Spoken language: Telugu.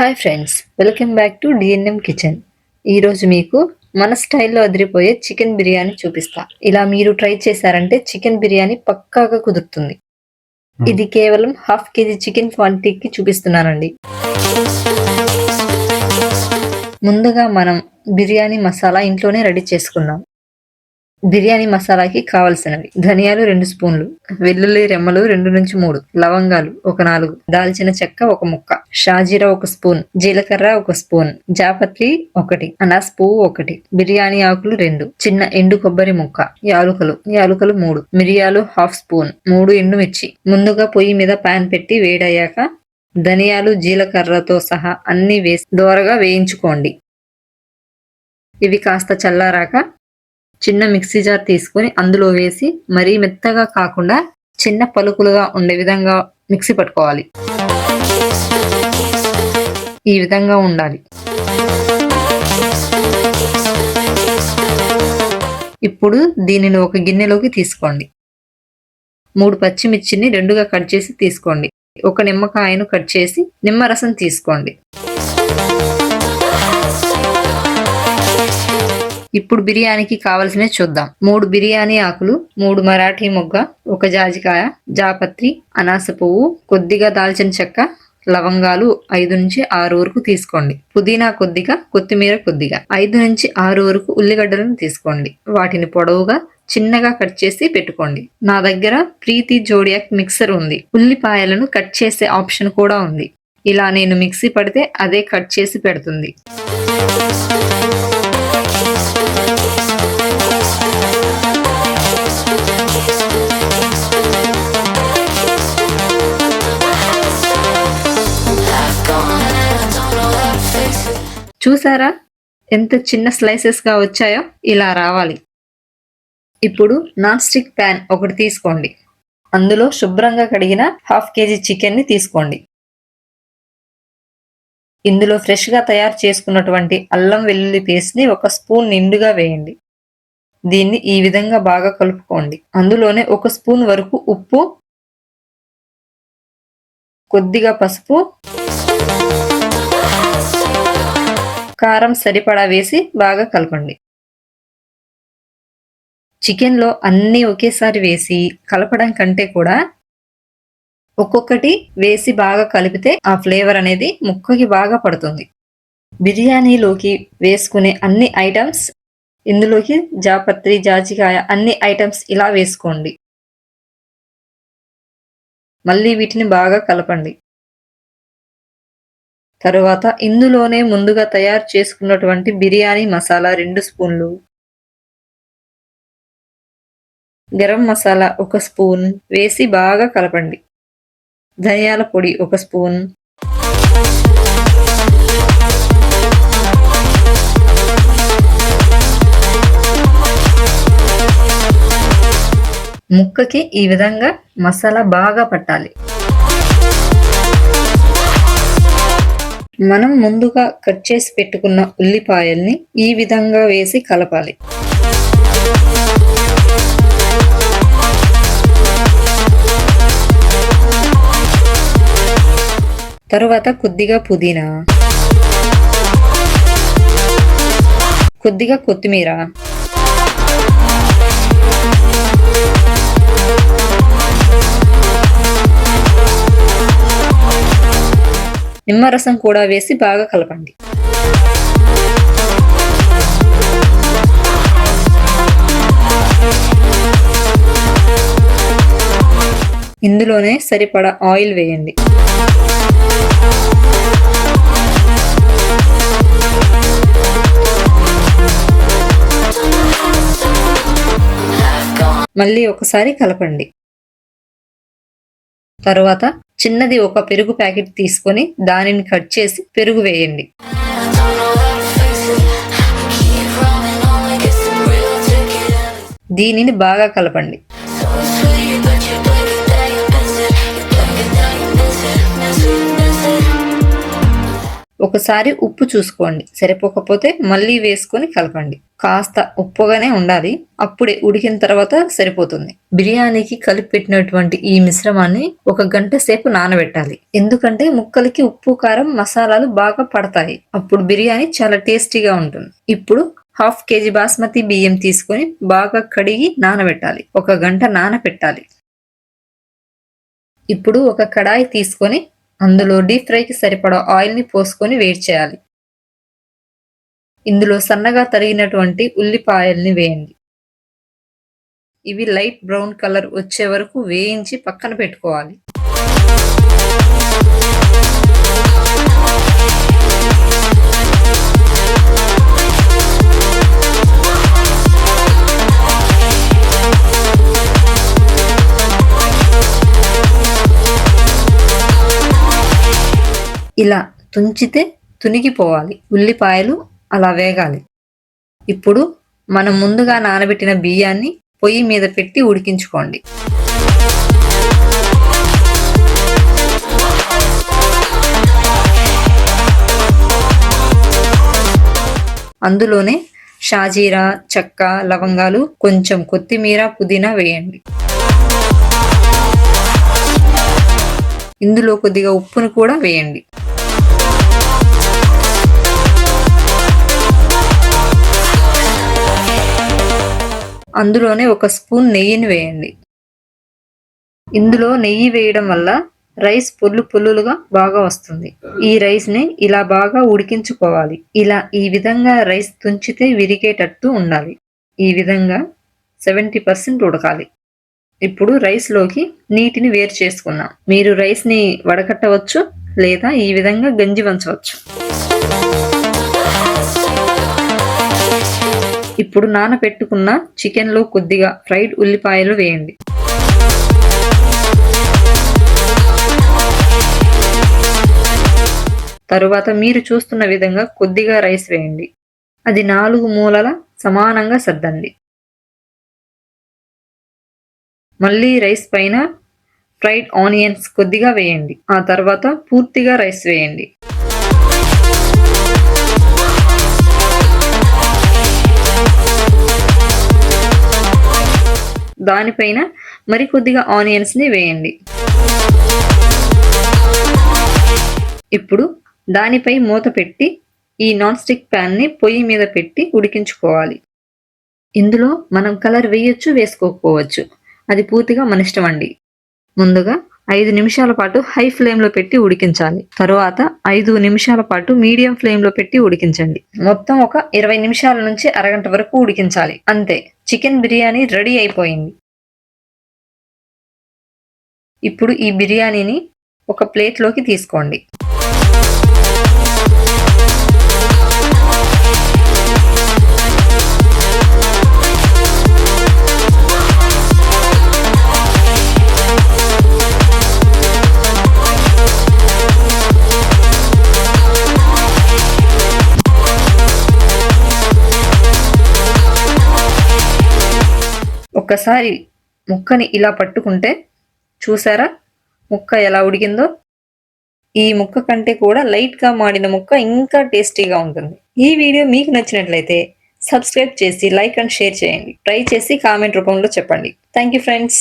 Hi friends, welcome back to DNM kitchen. ఈరోజు మీకు మన స్టైల్లో అదిరిపోయే చికెన్ బిర్యానీ చూపిస్తా. ఇలా మీరు ట్రై చేశారంటే చికెన్ బిర్యానీ పక్కాగా కుదురుతుంది. ఇది కేవలం హాఫ్ కేజీ చికెన్ క్వాంటిటీకి చూపిస్తున్నానండి. ముందుగా మనం బిర్యానీ మసాలా ఇంట్లోనే రెడీ చేసుకుందాం. బిర్యానీ మసాలాకి కావలసినవి: ధనియాలు 2 స్పూన్లు, వెల్లుల్లి రెమ్మలు 2 నుంచి 3, లవంగాలు ఒక 4, దాల్చిన చెక్క ఒక ముక్క, షాజీరా 1 స్పూన్, జీలకర్ర 1 స్పూన్, జాపత్రి 1, అనాస్ పువ్వు 1, బిర్యానీ ఆకులు 2, చిన్న ఎండు కొబ్బరి ముక్క, యాలుకలు 3, మిరియాలు 1/2 స్పూన్, 3 ఎండుమిర్చి. ముందుగా పొయ్యి మీద పాన్ పెట్టి వేడయ్యాక ధనియాలు జీలకర్రతో సహా అన్ని వేసి దోరగా వేయించుకోండి. ఇవి కాస్త చల్లారాక చిన్న మిక్సీ జార్ తీసుకొని అందులో వేసి మరీ మెత్తగా కాకుండా చిన్న పలుకులుగా ఉండే విధంగా మిక్సీ పట్టుకోవాలి. ఈ విధంగా ఉండాలి. ఇప్పుడు దీనిని ఒక గిన్నెలోకి తీసుకోండి. 3 పచ్చిమిర్చిని 2గా కట్ చేసి తీసుకోండి. ఒక నిమ్మకాయను కట్ చేసి నిమ్మరసం తీసుకోండి. ఇప్పుడు బిర్యానీకి కావలసినవి చూద్దాం. 3 బిర్యానీ ఆకులు, 3 మరాఠీ మొగ్గ, 1 జాజికాయ, జాపత్రి, అనాస పువ్వు, కొద్దిగా దాల్చిన చెక్క, లవంగాలు 5 నుంచి 6 వరకు తీసుకోండి. పుదీనా కొద్దిగా, కొత్తిమీర కొద్దిగా. 5 నుంచి 6 వరకు ఉల్లిగడ్డలను తీసుకోండి. వాటిని పొడవుగా చిన్నగా కట్ చేసి పెట్టుకోండి. నా దగ్గర ప్రీతి జోడియాక్ మిక్సర్ ఉంది. ఉల్లిపాయలను కట్ చేసే ఆప్షన్ కూడా ఉంది. ఇలా నేను మిక్సీ పడితే అదే కట్ చేసి పెడుతుంది. చూసారా ఎంత చిన్న స్లైసెస్ గా వచ్చాయో? ఇలా రావాలి. ఇప్పుడు నాన్ స్టిక్ ప్యాన్ ఒకటి తీసుకోండి. అందులో శుభ్రంగా కడిగిన హాఫ్ కేజీ చికెన్ ని తీసుకోండి. ఇందులో ఫ్రెష్ గా తయారు చేసుకున్నటువంటి అల్లం వెల్లుల్లి పేస్ట్ ని 1 స్పూన్ నిండుగా వేయండి. దీన్ని ఈ విధంగా బాగా కలుపుకోండి. అందులోనే 1 స్పూన్ వరకు ఉప్పు, కొద్దిగా పసుపు, కారం సరిపడా వేసి బాగా కలపండి. చికెన్లో అన్నీ ఒకేసారి వేసి కలపడం కంటే కూడా ఒక్కొక్కటి వేసి బాగా కలిపితే ఆ ఫ్లేవర్ అనేది ముక్కకి బాగా పడుతుంది. బిర్యానీలోకి వేసుకునే అన్ని ఐటమ్స్ ఇందులోకి జాపత్రి, జాజికాయ అన్ని ఐటమ్స్ ఇలా వేసుకోండి. మళ్ళీ వీటిని బాగా కలపండి. తరువాత ఇందులోనే ముందుగా తయారు చేసుకున్నటువంటి బిర్యానీ మసాలా 2 స్పూన్లు, గరం మసాలా 1 స్పూన్ వేసి బాగా కలపండి. ధనియాల పొడి 1 స్పూన్, ముక్కకి ఈ విధంగా మసాలా బాగా పట్టాలి. మనం ముందుగా కట్ చేసి పెట్టుకున్న ఉల్లిపాయల్ని ఈ విధంగా వేసి కలపాలి. తరువాత కొద్దిగా పుదీనా, కొద్దిగా కొత్తిమీర, నిమ్మరసం కూడా వేసి బాగా కలపండి. ఇందులోనే సరిపడా ఆయిల్ వేయండి. మళ్ళీ ఒకసారి కలపండి. తరువాత చిన్నది 1 పెరుగు ప్యాకెట్ తీసుకొని దానిని కట్ చేసి పెరుగు వేయండి. దీనిని బాగా కలపండి. ఒకసారి ఉప్పు చూసుకోండి, సరిపోకపోతే మళ్ళీ వేసుకొని కలపండి. కాస్త ఉప్పుగానే ఉండాలి, అప్పుడే ఉడికిన తర్వాత సరిపోతుంది. బిర్యానీకి కలిపి పెట్టినటువంటి ఈ మిశ్రమాన్ని 1 గంట సేపు నానబెట్టాలి. ఎందుకంటే ముక్కలకి ఉప్పు, కారం, మసాలాలు బాగా పడతాయి. అప్పుడు బిర్యానీ చాలా టేస్టీగా ఉంటుంది. ఇప్పుడు 1/2 kg బాస్మతి బియ్యం తీసుకొని బాగా కడిగి నానబెట్టాలి. 1 గంట నానబెట్టాలి. ఇప్పుడు ఒక కడాయి తీసుకొని అందులో డీప్ ఫ్రైకి సరిపడా ఆయిల్ని పోసుకొని వేడి చేయాలి. ఇందులో సన్నగా తరిగినటువంటి ఉల్లిపాయల్ని వేయండి. ఇవి లైట్ బ్రౌన్ కలర్ వచ్చే వరకు వేయించి పక్కన పెట్టుకోవాలి. ఇలా తుంచితే తునిగిపోవాలి. ఉల్లిపాయలు అలా వేగాలి. ఇప్పుడు మనం ముందుగా నానబెట్టిన బియ్యాన్ని పొయ్యి మీద పెట్టి ఉడికించుకోండి. అందులోనే షాజీరా, చెక్క, లవంగాలు, కొంచెం కొత్తిమీర, పుదీనా వేయండి. ఇందులో కొద్దిగా ఉప్పును కూడా వేయండి. అందులోనే 1 స్పూన్ నెయ్యిని వేయండి. ఇందులో నెయ్యి వేయడం వల్ల రైస్ పొల్లులుగా బాగా వస్తుంది. ఈ రైస్ ని ఇలా బాగా ఉడికించుకోవాలి. ఈ విధంగా రైస్ తుంచితే విరిగేటట్టు ఉండాలి. ఈ విధంగా 70% ఉడకాలి. ఇప్పుడు రైస్ లోకి నీటిని వేరు చేసుకున్నాం. మీరు రైస్ ని వడకట్టవచ్చు, లేదా ఈ విధంగా గంజి వంచవచ్చు. ఇప్పుడు నానబెట్టుకున్న చికెన్ లో కొద్దిగా ఫ్రైడ్ ఉల్లిపాయలు వేయండి. తరువాత మీరు చూస్తున్న విధంగా కొద్దిగా రైస్ వేయండి. అది 4 మూలల సమానంగా సర్దండి. మళ్ళీ రైస్ పైన ఫ్రైడ్ ఆనియన్స్ కొద్దిగా వేయండి. ఆ తర్వాత పూర్తిగా రైస్ వేయండి. దానిపైన మరికొద్దిగా ఆనియన్స్ ని వేయండి. ఇప్పుడు దానిపై మూత పెట్టి ఈ నాన్ స్టిక్ ప్యాన్ ని పొయ్యి మీద పెట్టి ఉడికించుకోవాలి. ఇందులో మనం కలర్ వేయొచ్చు, వేసుకోకపోవచ్చు. అది పూర్తిగా మన ఇష్టం అండి. ముందుగా 5 నిమిషాల పాటు హై ఫ్లేమ్ లో పెట్టి ఉడికించాలి. తరువాత 5 నిమిషాల పాటు మీడియం ఫ్లేమ్ లో పెట్టి ఉడికించండి. మొత్తం ఒక 20 నిమిషాల నుంచి అరగంట వరకు ఉడికించాలి. అంతే, చికెన్ బిర్యానీ రెడీ అయిపోయింది. ఇప్పుడు ఈ బిర్యానీని ఒక ప్లేట్లోకి తీసుకోండి. ఒక్కసారి ముక్కని ఇలా పట్టుకుంటే చూసారా ముక్క ఎలా ఉడికిందో? ఈ ముక్క కంటే కూడా లైట్ గా మాడిన ముక్క ఇంకా టేస్టీగా ఉంటుంది. ఈ వీడియో మీకు నచ్చినట్లయితే సబ్స్క్రైబ్ చేసి లైక్ అండ్ షేర్ చేయండి. ట్రై చేసి కామెంట్ రూపంలో చెప్పండి. Thank you friends.